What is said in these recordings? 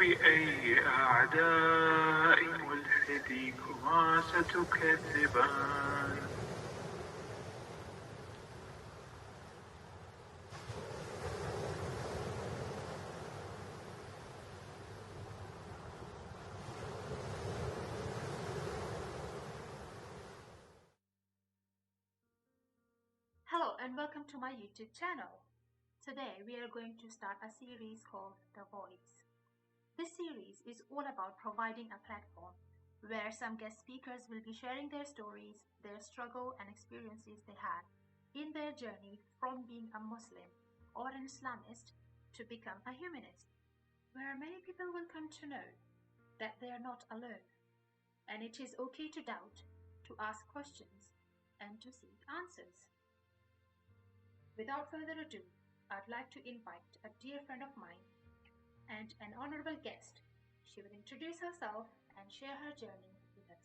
بأي أعداء ملحديكما ستكذبان. Hello and welcome to my YouTube channel. Today we are going to start a series called The Voice. This series is all about providing a platform where some guest speakers will be sharing their stories, their struggle and experiences they had in their journey from being a Muslim or an Islamist to become a humanist, where many people will come to know that they are not alone and it is okay to doubt, to ask questions and to seek answers. Without further ado, I'd like to invite a dear friend of mine and an honorable guest. She will introduce herself and share her journey with us.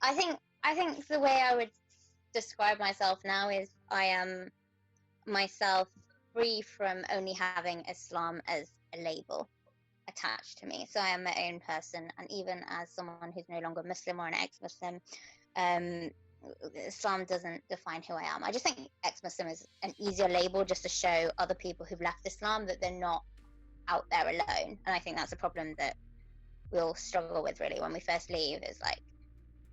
I think the way I would describe myself now is I am myself free from only having Islam as a label attached to me. So I am my own person, and even as someone who's no longer Muslim or an ex-Muslim, Islam doesn't define who I am. I just think ex-Muslim is an easier label just to show other people who've left Islam that they're not out there alone. And I think that's a problem that we all struggle with really when we first leave. Is like,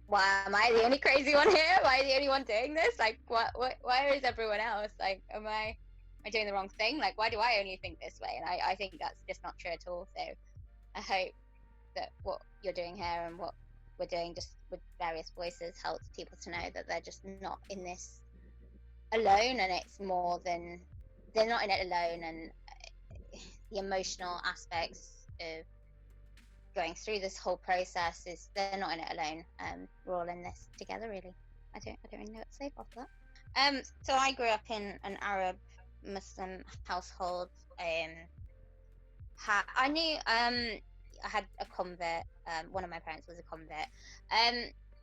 why am I the only crazy one here? Why am I the only one doing this? Like, why is everyone else? Like, am I doing the wrong thing? Like, why do I only think this way? And I think that's just not true at all. So I hope that what you're doing here and what we're doing just with various voices helps people to know that they're just not in this alone, and it's more than they're not in it alone, and the emotional aspects of going through this whole process is they're not in it alone. We're all in this together, really. I don't really know what to say after that. So I grew up in an Arab Muslim household. I knew I had a convert. One of my parents was a convert.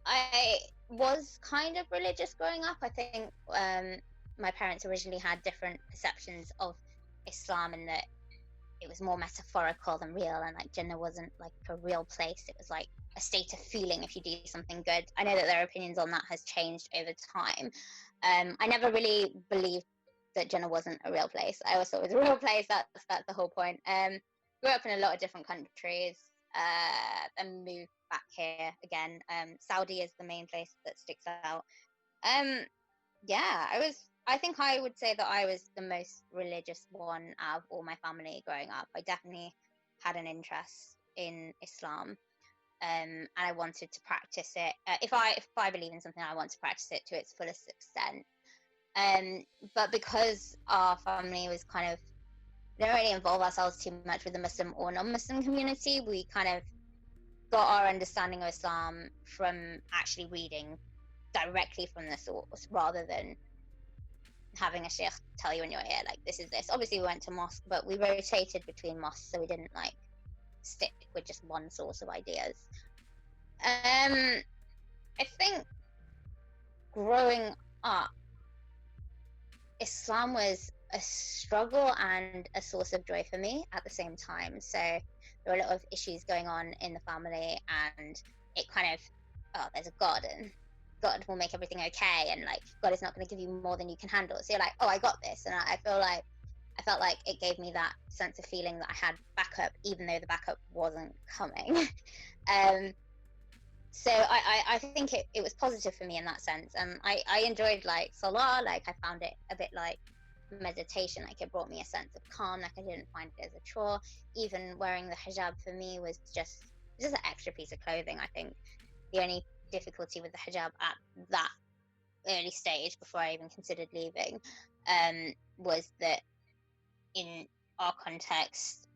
I was kind of religious growing up. I think my parents originally had different perceptions of Islam, and that it was more metaphorical than real, and like Jannah wasn't like a real place. It was like a state of feeling if you do something good. I know that their opinions on that has changed over time. I never really believed that Jannah wasn't a real place. I always thought it was a real place. That's the whole point. Grew up in a lot of different countries, and moved back here again. Saudi is the main place that sticks out. Yeah, I think I would say that I was the most religious one out of all my family growing up. I definitely had an interest in Islam, and I wanted to practice it. If I believe in something, I want to practice it to its fullest extent. But because our family was kind of, we don't really involve ourselves too much with the Muslim or non-Muslim community, we kind of got our understanding of Islam from actually reading directly from the source rather than having a sheikh tell you in your ear, like, this is this. Obviously we went to mosque, but we rotated between mosques, so we didn't like stick with just one source of ideas. I think growing up, Islam was a struggle and a source of joy for me at the same time. So there were a lot of issues going on in the family, and it kind of, oh, there's a God, and God will make everything okay, and like God is not going to give you more than you can handle. So you're like, oh, I got this, and I felt like it gave me that sense of feeling that I had backup, even though the backup wasn't coming. So I think it was positive for me in that sense. I enjoyed like Salah, like I found it a bit like meditation, like it brought me a sense of calm, like I didn't find it as a chore. Even wearing the hijab for me was just an extra piece of clothing. I think the only difficulty with the hijab at that early stage, before I even considered leaving, was that in our context,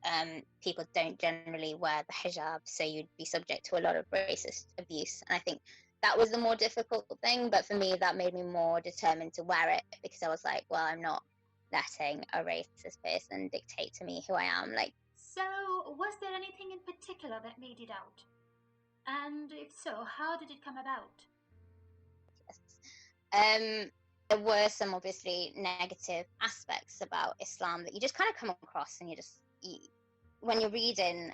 people don't generally wear the hijab, so you'd be subject to a lot of racist abuse. And I think that was the more difficult thing, but for me that made me more determined to wear it, because I was like, well, I'm not letting a racist person dictate to me who I am. Like, So, was there anything in particular that made it out? And if so, how did it come about? yes. there were some obviously negative aspects about Islam that you just kind of come across, and when you're reading,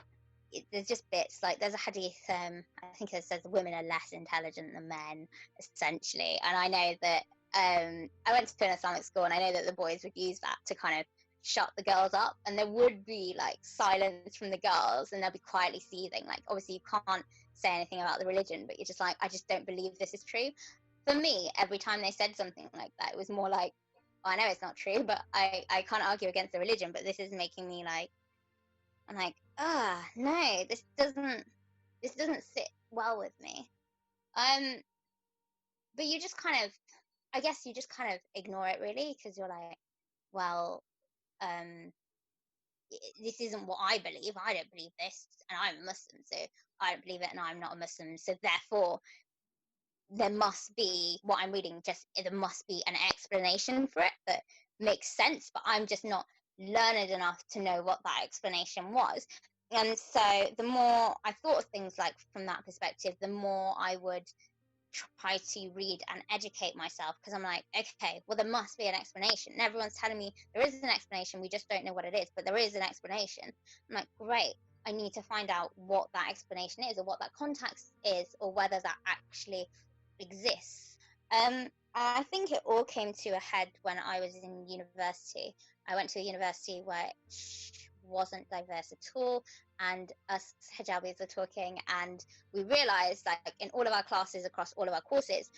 there's just bits like there's a hadith. I think it says women are less intelligent than men, essentially. And I know that I went to an Islamic school, and I know that the boys would use that to kind of shut the girls up, and there would be like silence from the girls, and they'll be quietly seething. Like, obviously, you can't say anything about the religion, but you're just like, I just don't believe this is true. For me, every time they said something like that, it was more like, oh, I know it's not true, but I can't argue against the religion, but this is making me like, I'm like, no, this doesn't sit well with me. But you just kind of, I guess you just kind of ignore it, really, because you're like, well, this isn't what I believe. I don't believe this, and I'm a Muslim, so I don't believe it, and I'm not a Muslim. So therefore, there must be what I'm reading. There must be an explanation for it that makes sense, but I'm just not learned enough to know what that explanation was. And so the more I thought of things like from that perspective, the more I would try to read and educate myself, because I'm like, okay, well, there must be an explanation. And everyone's telling me there is an explanation, we just don't know what it is, but there is an explanation. I'm like, great, I need to find out what that explanation is, or what that context is, or whether that actually exists. I think it all came to a head when I was in university. I went to a university which wasn't diverse at all, and us hijabis were talking, and we realized, like, in all of our classes across all of our courses,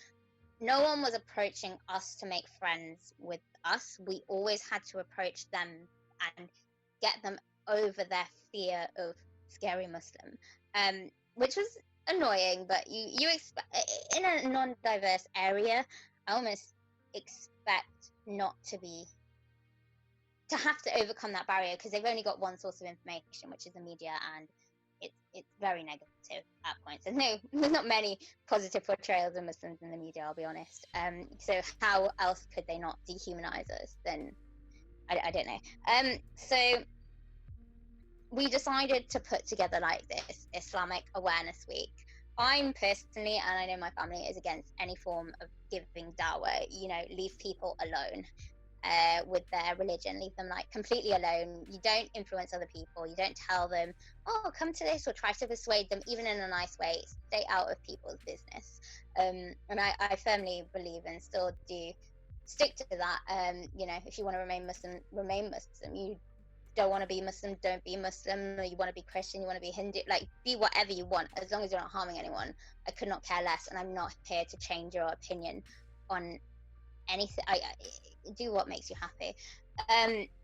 no one was approaching us to make friends with us. We always had to approach them and get them over their fear of scary Muslim, which was annoying. But you expect, in a non-diverse area, I almost expect not to have to overcome that barrier, because they've only got one source of information, which is the media, and it's very negative at points. There's not many positive portrayals of Muslims in the media, I'll be honest. So how else could they not dehumanize us? Then I don't know. So we decided to put together like this Islamic Awareness Week. I'm personally, and I know my family, is against any form of giving dawah. Leave people alone with their religion. Leave them like completely alone. You don't influence other people. You don't tell them, oh, come to this, or try to persuade them, even in a nice way. Stay out of people's business. And I firmly believe, and still do stick to that. If you want to remain Muslim, remain Muslim. You don't want to be Muslim, don't be Muslim. Or you want to be Christian, you want to be Hindu, like, be whatever you want, as long as you're not harming anyone. I could not care less, and I'm not here to change your opinion on anything. I do what makes you happy.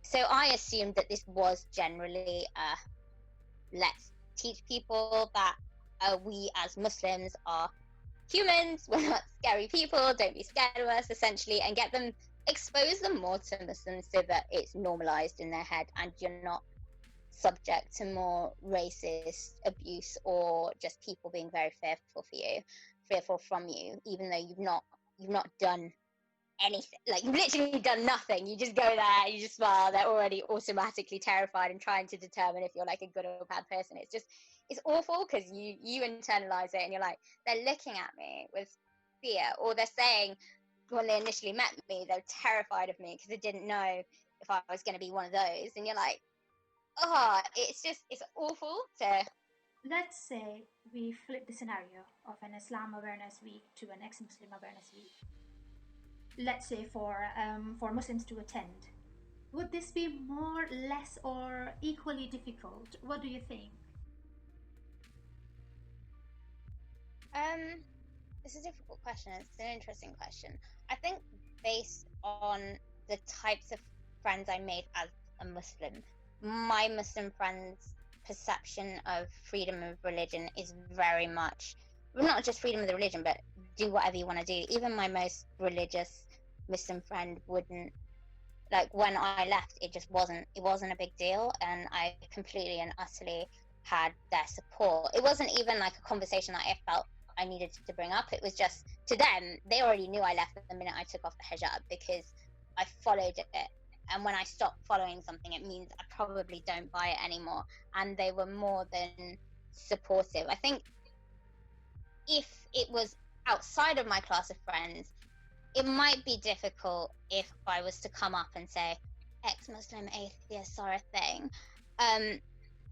So I assumed that this was generally let's teach people that we as Muslims are humans, we're not scary people, don't be scared of us, essentially, and expose them more to Muslims so that it's normalized in their head, and you're not subject to more racist abuse, or just people being very fearful from you, even though you've not done anything. Like, you've literally done nothing. You just go there, you just smile, they're already automatically terrified and trying to determine if you're like a good or bad person. It's awful, because you internalize it, and you're like, they're looking at me with fear, or they're saying, when they initially met me, they were terrified of me because they didn't know if I was going to be one of those. And you're like, oh, it's awful to... Let's say we flip the scenario of an Islam Awareness Week to an ex-Muslim Awareness Week. Let's say for Muslims to attend. Would this be more, less, or equally difficult? What do you think? It's a difficult question. It's an interesting question. I think based on the types of friends I made as a Muslim, my Muslim friends' perception of freedom of religion is very much, well, not just freedom of the religion, but do whatever you want to do. Even my most religious Muslim friend wouldn't, like, when I left, it wasn't a big deal, and I completely and utterly had their support. It wasn't even like a conversation that I felt I needed to bring up. It was just, to them, they already knew I left the minute I took off the hijab, because I followed it, and when I stop following something, it means I probably don't buy it anymore. And they were more than supportive. I think if it was outside of my class of friends, it might be difficult if I was to come up and say ex-Muslim atheists are a thing.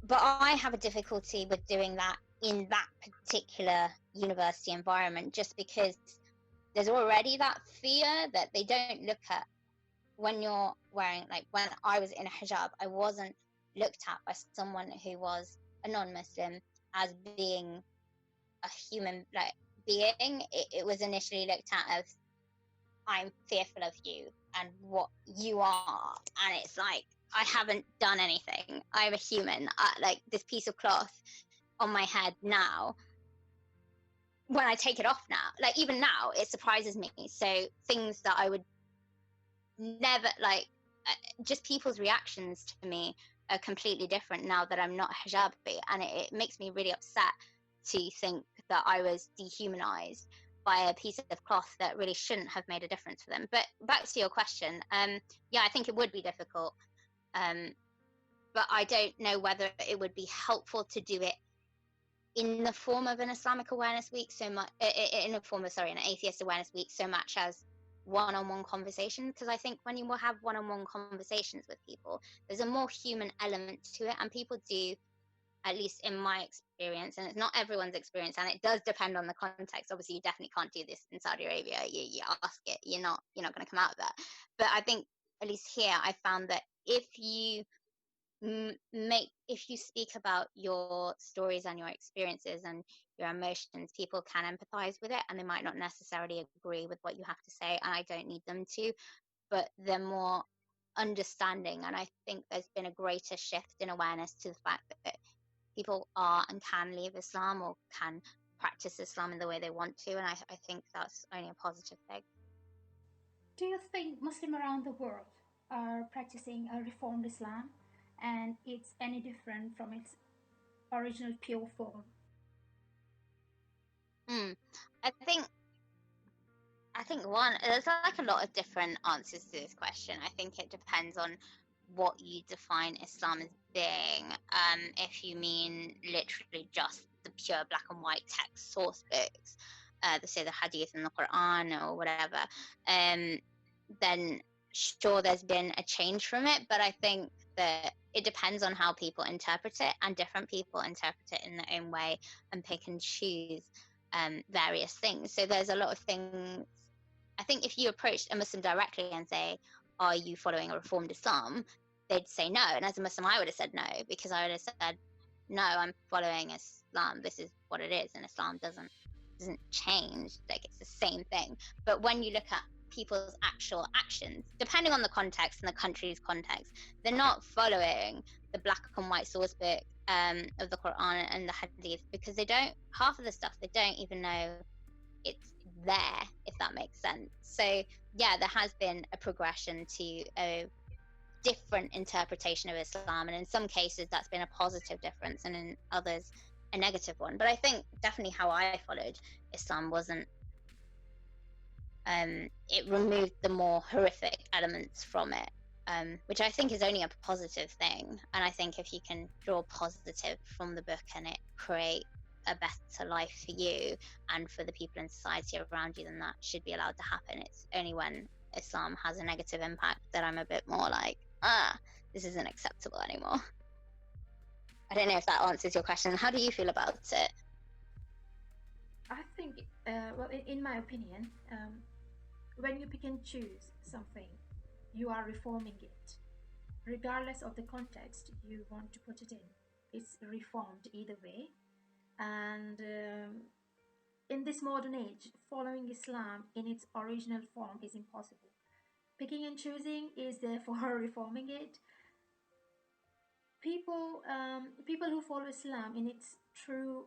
But I have a difficulty with doing that in that particular university environment, just because there's already that fear that they don't look at when you're wearing, like when I was in a hijab, I wasn't looked at by someone who was a non-Muslim as being a human like being. It was initially looked at as, I'm fearful of you and what you are, and it's like, I haven't done anything. I'm a human. Like this piece of cloth on my head now, when I take it off now, like even now, it surprises me. So things that I would never like, just people's reactions to me are completely different now that I'm not hijabi, and it makes me really upset to think that I was dehumanized by a piece of cloth that really shouldn't have made a difference for them. But back to your question, yeah, I think it would be difficult, but I don't know whether it would be helpful to do it in the form of an Islamic Awareness Week so much, in the form of, sorry, an Atheist Awareness Week so much as one-on-one conversation, because I think when you will have one-on-one conversations with people, there's a more human element to it, and people do, at least in my experience, and it's not everyone's experience, and it does depend on the context. Obviously, you definitely can't do this in Saudi Arabia. You ask it, you're not going to come out of that. But I think, at least here, I found that if you speak about your stories and your experiences and your emotions, people can empathize with it, and they might not necessarily agree with what you have to say, and I don't need them to, but they're more understanding. And I think there's been a greater shift in awareness to the fact that people are and can leave Islam or can practice Islam in the way they want to, and I think that's only a positive thing. Do you think Muslims around the world are practicing a reformed Islam, and it's any different from its original pure form? I think one, there's like a lot of different answers to this question. I think it depends on what you define Islam as being. If you mean literally just the pure black and white text source books, say the Hadith and the Quran or whatever, then sure, there's been a change from it, but I think that it depends on how people interpret it, and different people interpret it in their own way and pick and choose various things. So there's a lot of things. I think if you approached a Muslim directly and say, are you following a reformed Islam? They'd say no. And as a Muslim, I would have said no, because I would have said, no, I'm following Islam. This is what it is. And Islam doesn't change. Like, it's the same thing. But when you look at people's actual actions, depending on the context and the country's context, they're not following the black and white source book of the Quran and the Hadith, because half of the stuff they don't even know it's there, if that makes sense. So yeah, there has been a progression to a different interpretation of Islam, and in some cases that's been a positive difference, and in others a negative one. But I think definitely how I followed Islam wasn't, it removed the more horrific elements from it, which I think is only a positive thing. And I think if you can draw positive from the book and it create a better life for you and for the people in society around you, then that should be allowed to happen. It's only when Islam has a negative impact that I'm a bit more like, this isn't acceptable anymore. I don't know if that answers your question. How do you feel about it? I think, well, in my opinion, when you pick and choose something, you are reforming it. Regardless of the context you want to put it in, it's reformed either way. And in this modern age, following Islam in its original form is impossible. Picking and choosing is therefore reforming it. People who follow Islam in its true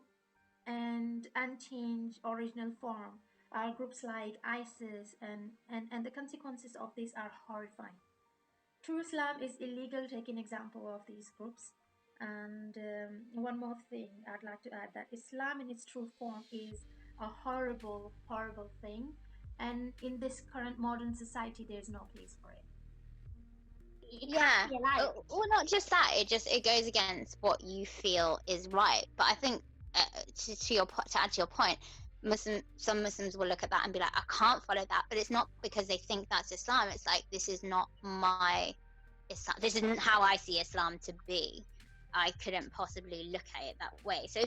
and unchanged original form are groups like ISIS, and the consequences of this are horrifying. True Islam is illegal, take an example of these groups. And one more thing I'd like to add, that Islam in its true form is a horrible, horrible thing. And in this current modern society, there's no place for it. Yeah, well, not just that, it goes against what you feel is right. But I think to add to your point, some Muslims will look at that and be like, I can't follow that, but it's not because they think that's Islam. It's like, this is not my Islam. This isn't how I see Islam to be. I couldn't possibly look at it that way. So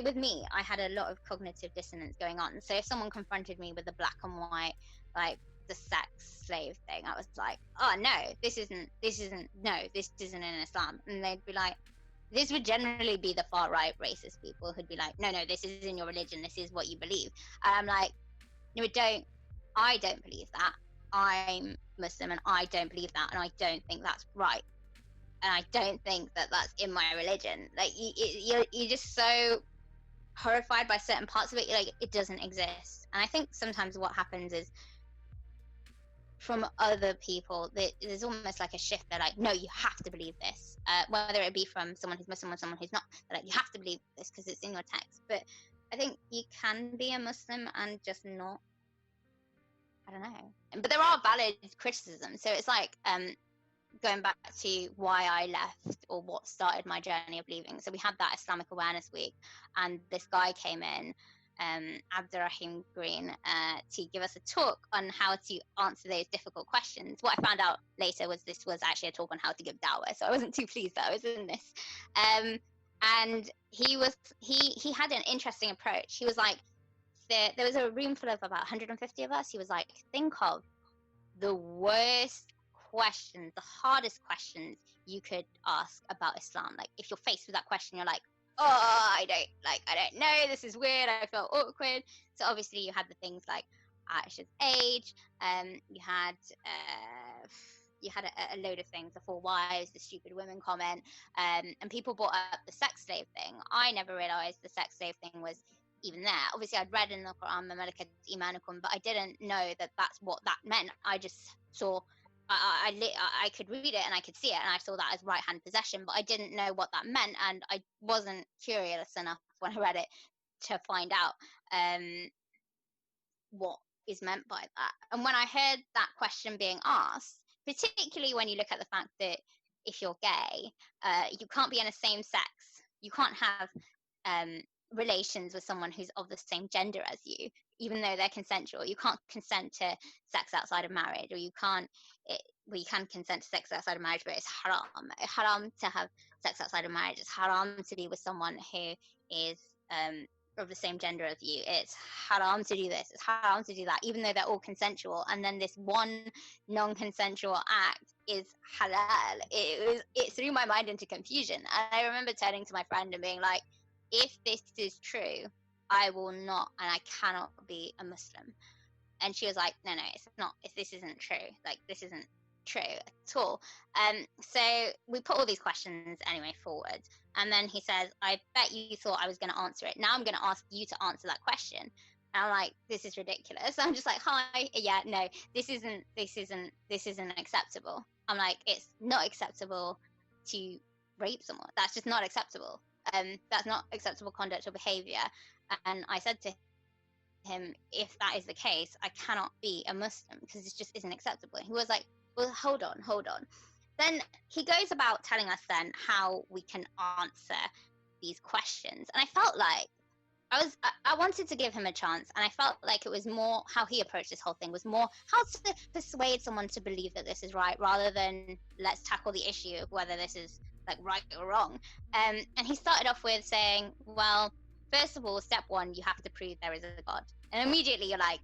with me, I had a lot of cognitive dissonance going on. So if someone confronted me with the black and white, like the sex slave thing, I was like, oh no, this isn't in Islam. And they'd be like, this would generally be the far right racist people who'd be like, no, this is in your religion, this is what you believe. And I'm like, no, I don't believe that. I'm Muslim and I don't believe that, and I don't think that's right, and I don't think that that's in my religion. Like, you're just so horrified by certain parts of it, like it doesn't exist. And I think sometimes what happens is, from other people, there's almost like a shift. They're like, no, you have to believe this, whether it be from someone who's Muslim or someone who's not. They're like, you have to believe this because it's in your text. But I think you can be a Muslim and just not, I don't know. But there are valid criticisms. So it's like, going back to why I left, or what started my journey of leaving. So we had that Islamic Awareness Week, and this guy came in, Abdurrahim Green, to give us a talk on how to answer those difficult questions. What I found out later was this was actually a talk on how to give dawah, so I wasn't too pleased that I was in this. And he had an interesting approach. He was like, there was a room full of about 150 of us. He was like, think of the worst questions, the hardest questions you could ask about Islam. Like, if you're faced with that question, you're like, oh, I don't know, this is weird, I felt awkward. So obviously you had the things like Aisha's age, you had a load of things, the 4 wives, the stupid women comment, and people brought up the sex slave thing. I never realized the sex slave thing was even there. Obviously I'd read in the Quran, but I didn't know that that's what that meant. I just saw, I could read it and I could see it, and I saw that as right hand possession, but I didn't know what that meant, and I wasn't curious enough when I read it to find out what is meant by that. And when I heard that question being asked, particularly when you look at the fact that if you're gay, you can't be in a same sex, you can't have relations with someone who's of the same gender as you, even though they're consensual. You can't consent to sex outside of marriage, or you can consent to sex outside of marriage, but it's haram. It's haram to have sex outside of marriage. It's haram to be with someone who is of the same gender as you. It's haram to do this. It's haram to do that, even though they're all consensual. And then this one non-consensual act is halal. It threw my mind into confusion. And I remember turning to my friend and being like, if this is true, I will not, and I cannot be a Muslim. And she was like, no, it's not, this isn't true. Like, this isn't true at all. So we put all these questions anyway forward. And then he says, I bet you thought I was going to answer it. Now I'm going to ask you to answer that question. And I'm like, this is ridiculous. I'm just like, hi, yeah, no, this isn't acceptable. I'm like, it's not acceptable to rape someone. That's just not acceptable. That's not acceptable conduct or behavior. And I said to him, if that is the case, I cannot be a Muslim because it just isn't acceptable. He was like, well, hold on. Then he goes about telling us then how we can answer these questions. And I felt like I wanted to give him a chance, and I felt like it was more how he approached this whole thing was more how to persuade someone to believe that this is right, rather than let's tackle the issue of whether this is like right or wrong. And he started off with saying, well, first of all, step 1, you have to prove there is a God. And immediately you're like,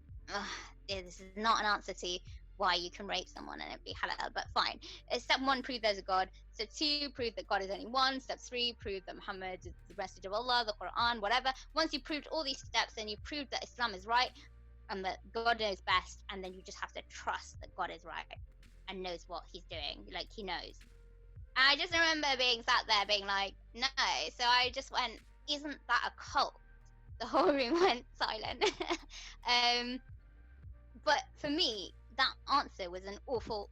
this is not an answer to why you can rape someone and it'd be halal, but fine. Step 1, prove there's a God. Step 2, prove that God is only one. Step 3, prove that Muhammad is the message of Allah, the Quran, whatever. Once you've proved all these steps, then you proved that Islam is right and that God knows best, and then you just have to trust that God is right and knows what he's doing, like he knows. And I just remember being sat there being like, no. So I just went, isn't that a cult? The whole room went silent. But for me, that answer was an awful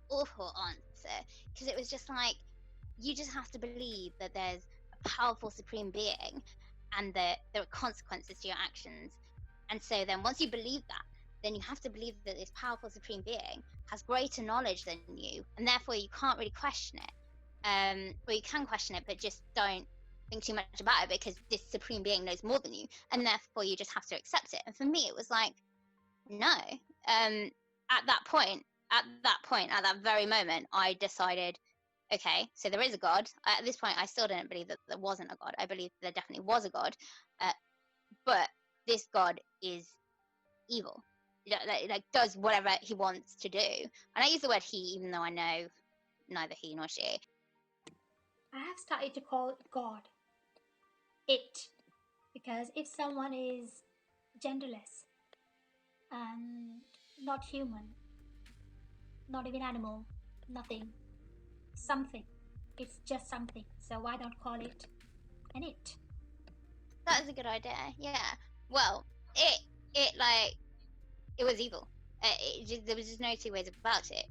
answer, because it was just like, you just have to believe that there's a powerful supreme being and that there are consequences to your actions. And so then once you believe that, then you have to believe that this powerful supreme being has greater knowledge than you, and therefore you can't really question it. Or you can question it, but just don't think too much about it because this supreme being knows more than you, and therefore you just have to accept it. And for me, it was like, no. At that very moment, I decided, okay, so there is a God. At this point, I still didn't believe that there wasn't a God. I believed there definitely was a God, but this God is evil. Like does whatever he wants to do. And I use the word he, even though I know neither he nor she. I have started to call God it, because if someone is genderless and not human, not even animal, nothing, something, it's just something. So why not call it an it? That is a good idea. Yeah. Well, it was evil. There was just no two ways about it.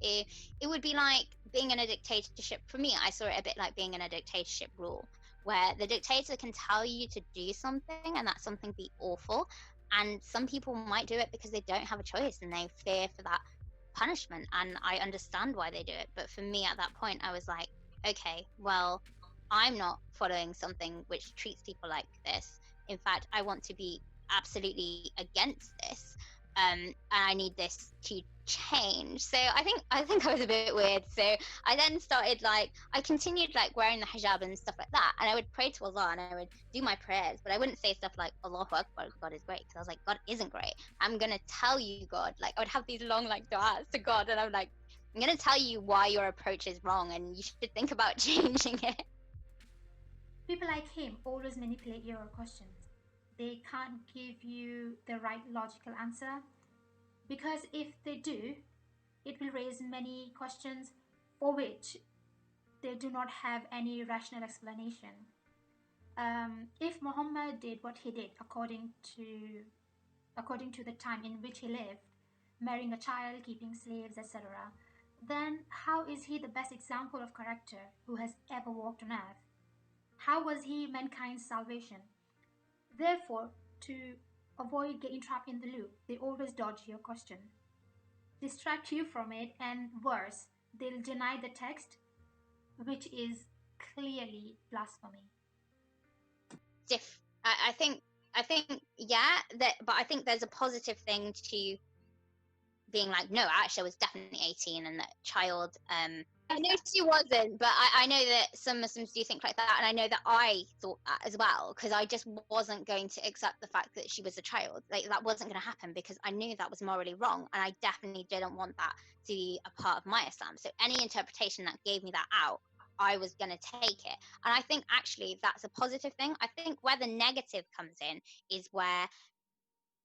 It would be like being in a dictatorship. For me, I saw it a bit like being in a dictatorship rule, where the dictator can tell you to do something and that something be awful, and some people might do it because they don't have a choice and they fear for that punishment, and I understand why they do it. But for me, at that point, I was like, okay, well, I'm not following something which treats people like this. In fact, I want to be absolutely against this. And I need this to change. So I think I was a bit weird. So I then started I continued wearing the hijab and stuff like that, and I would pray to Allah and I would do my prayers, but I wouldn't say stuff like Allahu Akbar, God is great, because I was like, God isn't great. I'm gonna tell you, God. I would have these long du'as to God, and I'm like, I'm gonna tell you why your approach is wrong and you should think about changing it. People like him always manipulate your questions. They can't give you the right logical answer, because if they do, it will raise many questions for which they do not have any rational explanation. If Muhammad did what he did according to the time in which he lived, marrying a child, keeping slaves, etc., then how is he the best example of character who has ever walked on earth? How was he mankind's salvation? Therefore, to avoid getting trapped in the loop, they always dodge your question, distract you from it, and worse, they'll deny the text, which is clearly blasphemy. I think yeah, but I think there's a positive thing to being like, no, Aisha was definitely 18 and that child. I know she wasn't, but I know that some Muslims do think like that, and I know that I thought that as well, because I just wasn't going to accept the fact that she was a child. That wasn't going to happen, because I knew that was morally wrong, and I definitely didn't want that to be a part of my Islam. So any interpretation that gave me that out, I was going to take it. And I think actually that's a positive thing. I think where the negative comes in is where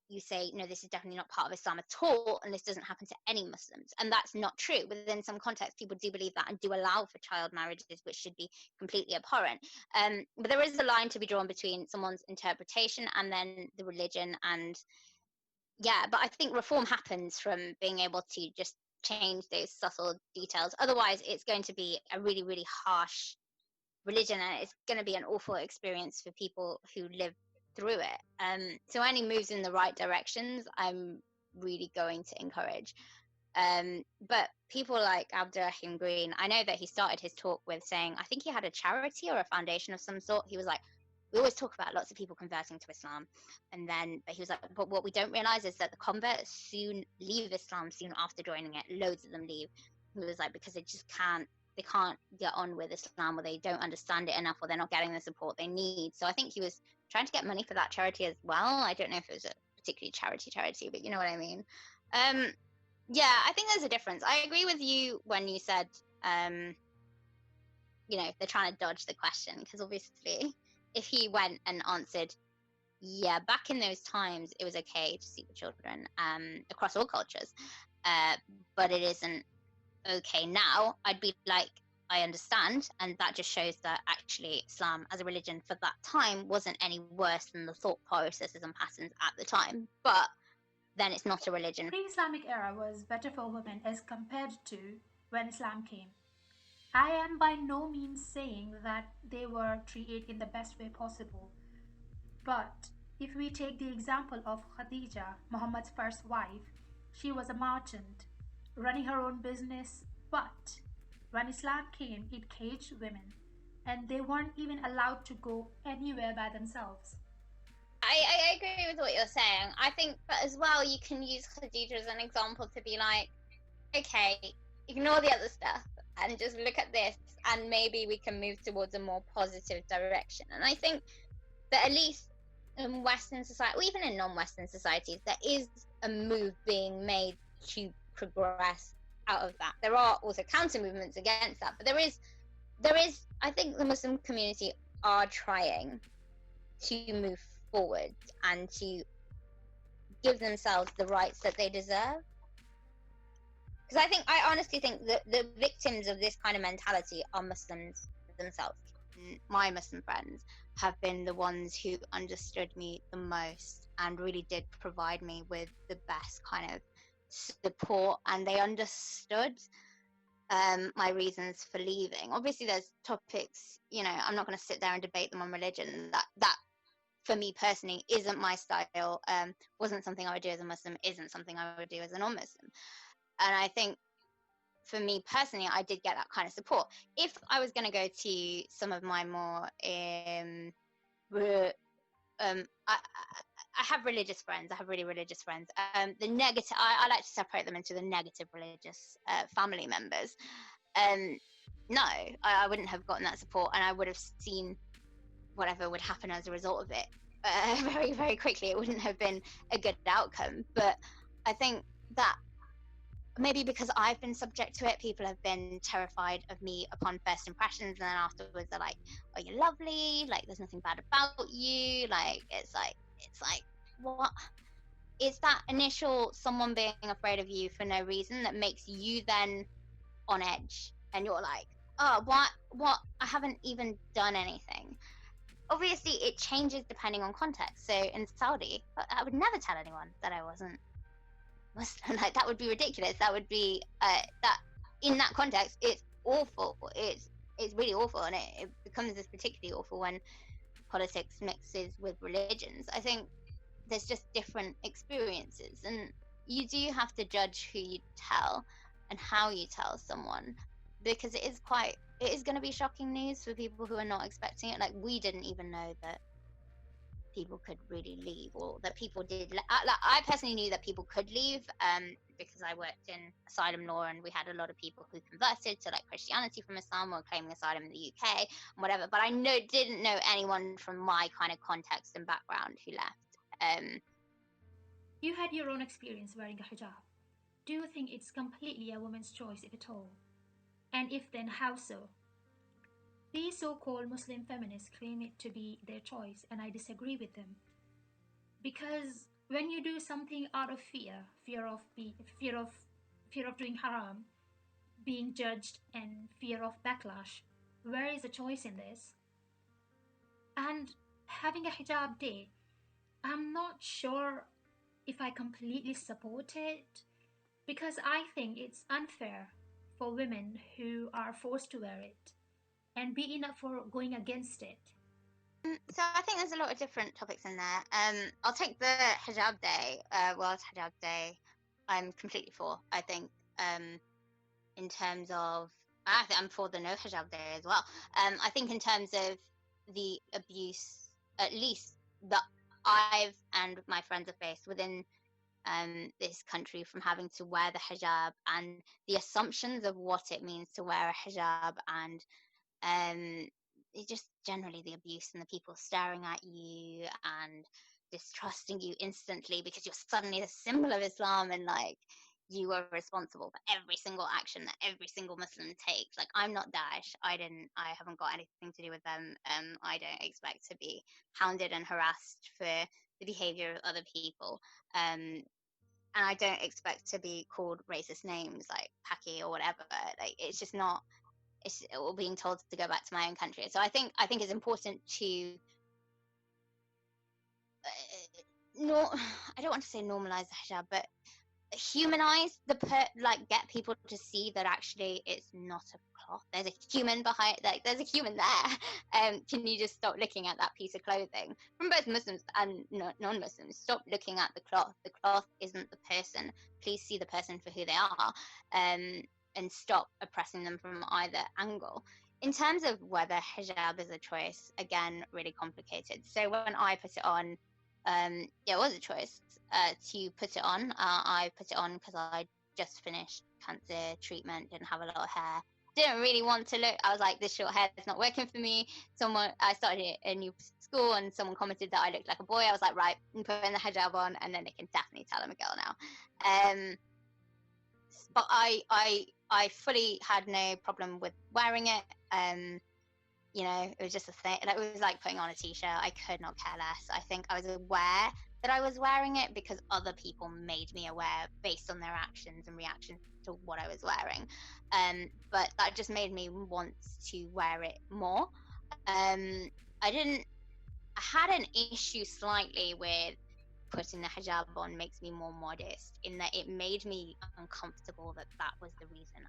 you say, no, this is definitely not part of Islam at all, and this doesn't happen to any Muslims. And that's not true. Within some contexts, people do believe that and do allow for child marriages, which should be completely abhorrent. But there is a line to be drawn between someone's interpretation and then the religion. And yeah, but I think reform happens from being able to just change those subtle details. Otherwise, it's going to be a really, really harsh religion, and it's going to be an awful experience for people who live through it. So any moves in the right directions, I'm really going to encourage. But people like Abdurrahim Green, I know that he started his talk with saying, I think he had a charity or a foundation of some sort. He was like, we always talk about lots of people converting to Islam, but he was like, but what we don't realize is that the converts soon leave Islam soon after joining it. Loads of them leave. He was like, because they can't get on with Islam, or they don't understand it enough, or they're not getting the support they need. So I think he was trying to get money for that charity as well. I don't know if it was a particularly charity, but you know what I mean. Yeah, I think there's a difference. I agree with you when you said, they're trying to dodge the question, because obviously if he went and answered, yeah, back in those times it was okay to sleep with children across all cultures, but it isn't okay now, I'd be like, I understand, and that just shows that actually Islam as a religion for that time wasn't any worse than the thought processes and patterns at the time, but then it's not a religion. Pre-Islamic era was better for women as compared to when Islam came. I am by no means saying that they were treated in the best way possible, but if we take the example of Khadija, Muhammad's first wife, she was a merchant, running her own business, but when Islam came, it caged women. and they weren't even allowed to go anywhere by themselves. I agree with what you're saying. I think, but as well, you can use Khadija as an example to be like, okay, ignore the other stuff and just look at this, and maybe we can move towards a more positive direction. And I think that at least in Western society, or even in non-Western societies, there is a move being made to progress out of that. There are also counter movements against that, but there is. I think the Muslim community are trying to move forward and to give themselves the rights that they deserve. Because I honestly think that the victims of this kind of mentality are Muslims themselves. My Muslim friends have been the ones who understood me the most and really did provide me with the best kind of support, and they understood my reasons for leaving. Obviously, there's topics, I'm not going to sit there and debate them on religion. That for me personally isn't my style. Wasn't something I would do as a Muslim, isn't something I would do as a non-Muslim. And I think for me personally, I did get that kind of support. If I was going to go to some of my more I have religious friends. I have really religious friends. The negative, I like to separate them into the negative religious family members. No, I wouldn't have gotten that support, and I would have seen whatever would happen as a result of it very, very quickly. It wouldn't have been a good outcome. But I think that maybe because I've been subject to it, people have been terrified of me upon first impressions, and then afterwards they're like, "Oh, you're lovely. Like, there's nothing bad about you." Like, it's like what? It's that initial someone being afraid of you for no reason that makes you then on edge, and you're like, "Oh, what? I haven't even done anything." Obviously, it changes depending on context. So in Saudi, I would never tell anyone that I wasn't Muslim. Like, that would be ridiculous. That would be that in that context, it's awful. It's really awful, and it becomes this particularly awful when politics mixes with religions. I think there's just different experiences, and you do have to judge who you tell and how you tell someone, because it is going to be shocking news for people who are not expecting it. Like, we didn't even know that people could really leave, or that people did. I personally knew that people could leave because I worked in asylum law, and we had a lot of people who converted to like Christianity from Islam or claiming asylum in the UK and whatever. But I didn't know anyone from my kind of context and background who left. You had your own experience wearing a hijab. Do you think it's completely a woman's choice, if at all? And if then, how so? These so-called Muslim feminists claim it to be their choice, and I disagree with them. Because when you do something out of fear of doing haram, being judged, and fear of backlash, where is the choice in this? And having a hijab day, I'm not sure if I completely support it, because I think it's unfair for women who are forced to wear it, and be enough for going against it. So I think there's a lot of different topics in there. I'll take the hijab day, World Hijab Day. I'm completely for. I think in terms of, I think I'm for the no hijab day as well. I think in terms of the abuse, at least that I've and my friends have faced within this country, from having to wear the hijab and the assumptions of what it means to wear a hijab, and it's just generally the abuse and the people staring at you and distrusting you instantly because you're suddenly a symbol of Islam, and like, you are responsible for every single action that every single Muslim takes. Like, I'm not Daesh. I haven't got anything to do with them. I don't expect to be hounded and harassed for the behavior of other people. And I don't expect to be called racist names like Paki or whatever. Like, it's just not. It's or being told to go back to my own country. So I think it's important to I don't want to say normalize the hijab, but humanize get people to see that actually it's not a cloth. There's a human behind. Like, there's a human there. Can you just stop looking at that piece of clothing? From both Muslims and non-Muslims, stop looking at the cloth. The cloth isn't the person. Please see the person for who they are. And stop oppressing them from either angle. in terms of whether hijab is a choice, again, really complicated. So when I put it on, it was a choice to put it on. I put it on because I just finished cancer treatment, didn't have a lot of hair, didn't really want to look. I was like, this short hair is not working for me. I started a new school, and someone commented that I looked like a boy. I was like, right, I'm putting the hijab on, and then they can definitely tell I'm a girl now. But I fully had no problem with wearing it. You know, it was just a thing. It was like putting on a t-shirt. I could not care less. I think I was aware that I was wearing it because other people made me aware based on their actions and reactions to what I was wearing. But that just made me want to wear it more. I had an issue slightly with putting the hijab on makes me more modest, in that it made me uncomfortable that was the reason.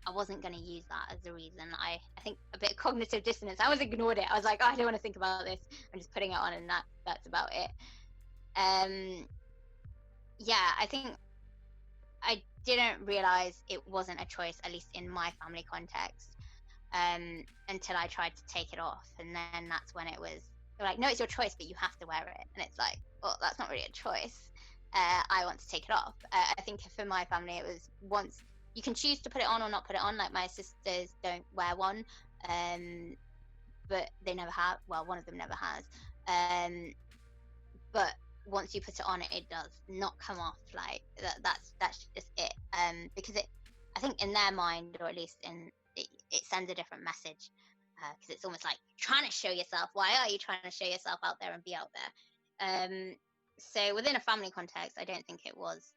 I wasn't going to use that as a reason. I think a bit of cognitive dissonance. I always ignored it. I was like, oh, I don't want to think about this. I'm just putting it on, and that's about it. Yeah, I think I didn't realize it wasn't a choice, at least in my family context, until I tried to take it off. And then that's when they're like, no, it's your choice, but you have to wear it. And it's like, well, that's not really a choice. I want to take it off. I think for my family, it was once you can choose to put it on or not put it on. Like my sisters don't wear one, but they never have. Well, one of them never has. But once you put it on, it does not come off. Like that's just it. Because I think in their mind, or at least it sends a different message. Because it's almost like trying to show yourself. Why are you trying to show yourself out there and be out there? So within a family context, I don't think it was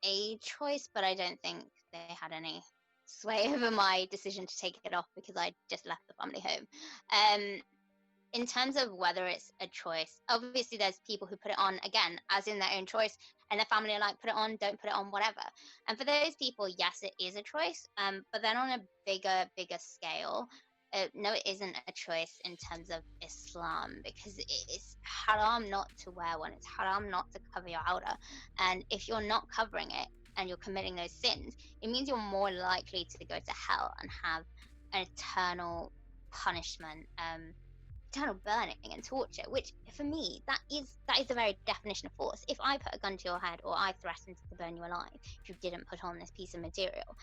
a choice, but I don't think they had any sway over my decision to take it off because I just left the family home. In terms of whether it's a choice, obviously there's people who put it on, again, as in their own choice, and their family are like, put it on, don't put it on, whatever. And for those people, yes, it is a choice, but then on a bigger scale, no, it isn't a choice in terms of Islam, because it's haram not to wear one. It's haram not to cover your awrah. And if you're not covering it and you're committing those sins, it means you're more likely to go to hell and have an eternal punishment, eternal burning and torture, which for me, that is the very definition of force. If I put a gun to your head or I threatened to burn you alive if you didn't put on this piece of material,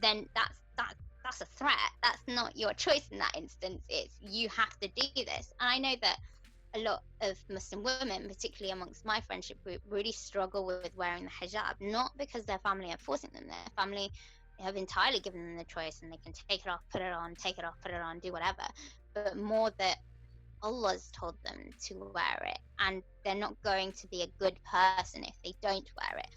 then that's a threat. That's not your choice in that instance. It's you have to do this. And I know that a lot of Muslim women, particularly amongst my friendship group, really struggle with wearing the hijab, not because their family are forcing them. Their family have entirely given them the choice, and they can take it off, put it on, take it off, put it on, do whatever. But more that Allah's told them to wear it, and they're not going to be a good person if they don't wear it.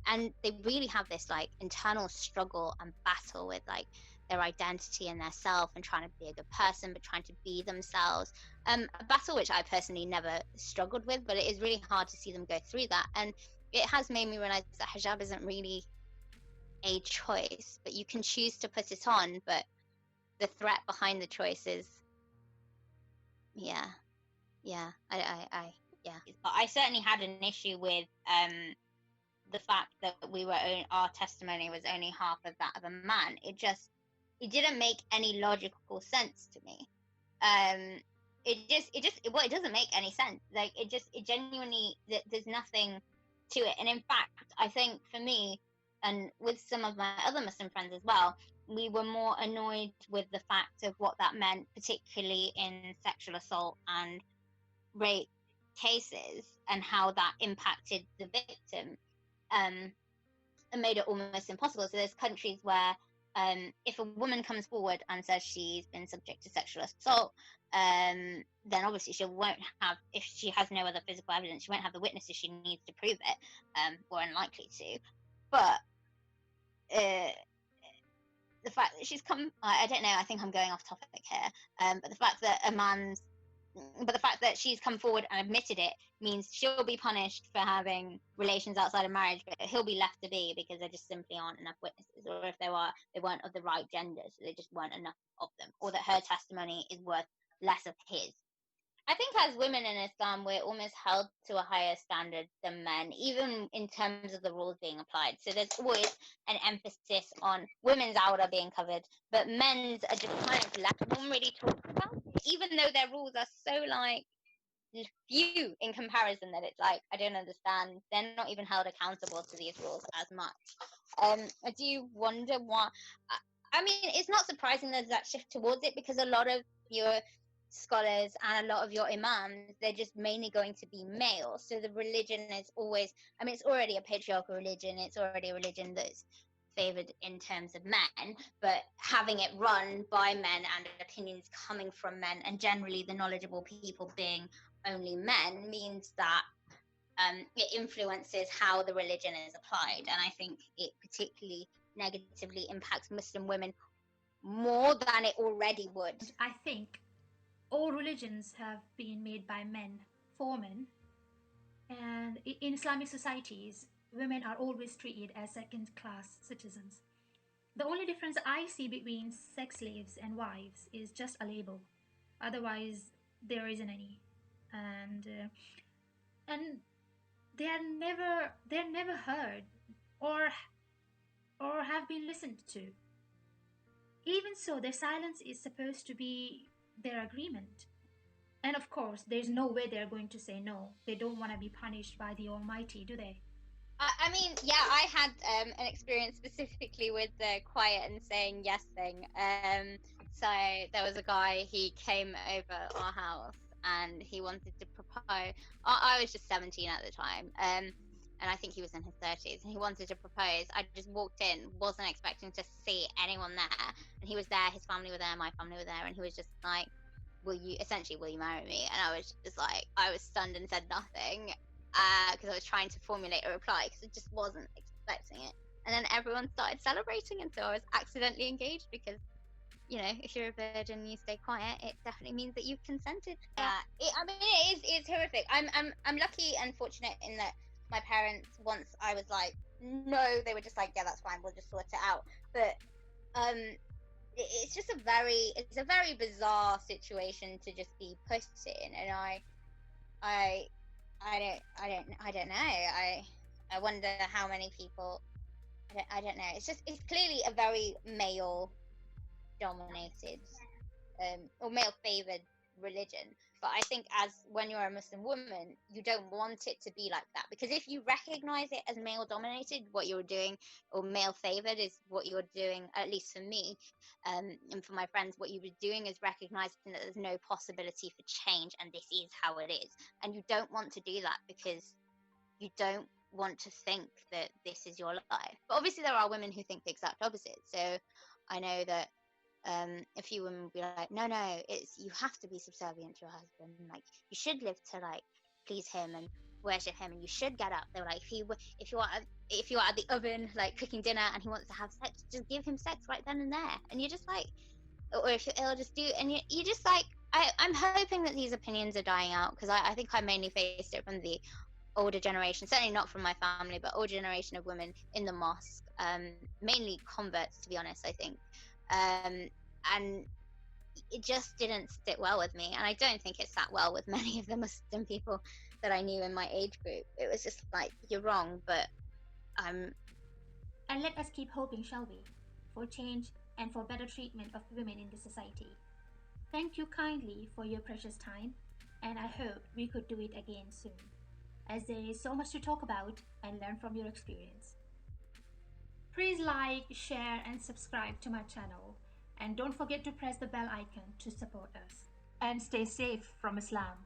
And they really have this like internal struggle and battle with like their identity and their self, and trying to be a good person but trying to be themselves, a battle which I personally never struggled with, but it is really hard to see them go through that. And it has made me realize that hijab isn't really a choice, but you can choose to put it on, but the threat behind the choice is but I certainly had an issue with the fact that our testimony was only half of that of a man. It didn't make any logical sense to me. It doesn't make any sense. Like it genuinely, there's nothing to it. And in fact, I think for me, and with some of my other Muslim friends as well, we were more annoyed with the fact of what that meant, particularly in sexual assault and rape cases, and how that impacted the victim, and made it almost impossible. So there's countries where if a woman comes forward and says she's been subject to sexual assault, then obviously she won't have, if she has no other physical evidence, she won't have the witnesses she needs to prove it, or unlikely to. But the fact that she's come, I don't know, I think I'm going off topic here, but the fact that she's come forward and admitted it means she'll be punished for having relations outside of marriage, but he'll be left to be because there just simply aren't enough witnesses, or if there are, they weren't of the right gender, so there just weren't enough of them, or that her testimony is worth less of his. I think as women in Islam, we're almost held to a higher standard than men, even in terms of the rules being applied. So there's always an emphasis on women's awra being covered, but men's are just kind of left. No one really talks about it, even though their rules are so like few in comparison that it's like I don't understand. They're not even held accountable to these rules as much. I do wonder why. I mean, it's not surprising there's that shift towards it because a lot of your scholars and a lot of your imams, they're just mainly going to be male. So the religion is always, I mean, it's already a patriarchal religion. It's already a religion that's favored in terms of men, but having it run by men and opinions coming from men and generally the knowledgeable people being only men means that it influences how the religion is applied. And I think it particularly negatively impacts Muslim women more than it already would. I think all religions have been made by men for men, and in Islamic societies, women are always treated as second-class citizens. The only difference I see between sex slaves and wives is just a label. Otherwise, there isn't any, and they're never heard or have been listened to. Even so, their silence is supposed to be their agreement. And of course, there's no way they're going to say no. They don't want to be punished by the Almighty, do they? I mean, yeah, I had an experience specifically with the quiet and saying yes thing. So there was a guy, he came over our house and he wanted to propose. I was just 17 at the time. And I think he was in his 30s, and he wanted to propose. I just walked in, wasn't expecting to see anyone there, and he was there, his family were there, my family were there, and he was just like, will you marry me? And I was just like, I was stunned and said nothing, because I was trying to formulate a reply, because I just wasn't expecting it. And then everyone started celebrating, and so I was accidentally engaged, because you know, if you're a virgin and you stay quiet, it definitely means that you've consented. I mean, it's horrific. I'm lucky and fortunate in that my parents, once I was like, no, they were just like, yeah, that's fine, we'll just sort it out. But it's just a very bizarre situation to just be put in, and I don't know. I wonder how many people. I don't know. It's clearly a very male dominated or male favored religion. But I think when you're a Muslim woman, you don't want it to be like that, because if you recognize it as male dominated, what you're doing, or male favored, is what you're doing, at least for me, and for my friends, what you were doing is recognizing that there's no possibility for change and this is how it is. And you don't want to do that because you don't want to think that this is your life. But obviously there are women who think the exact opposite. So I know that a few women will be like, no, it's, you have to be subservient to your husband, like you should live to like please him and worship him, and you should get up. They were like, if you are at the oven like cooking dinner and he wants to have sex, just give him sex right then and there. And you're just like, or if you're ill, just do. And you just like, I'm hoping that these opinions are dying out, because I think I mainly faced it from the older generation, certainly not from my family, but older generation of women in the mosque, mainly converts, to be honest, I think. And it just didn't sit well with me, and I don't think it sat well with many of the Muslim people that I knew in my age group. It was just like, you're wrong, but And let us keep hoping, shall we, for change and for better treatment of women in the society. Thank you kindly for your precious time, and I hope we could do it again soon, as there is so much to talk about and learn from your experience. Please like, share, and subscribe to my channel, and don't forget to press the bell icon to support us. And stay safe from Islam.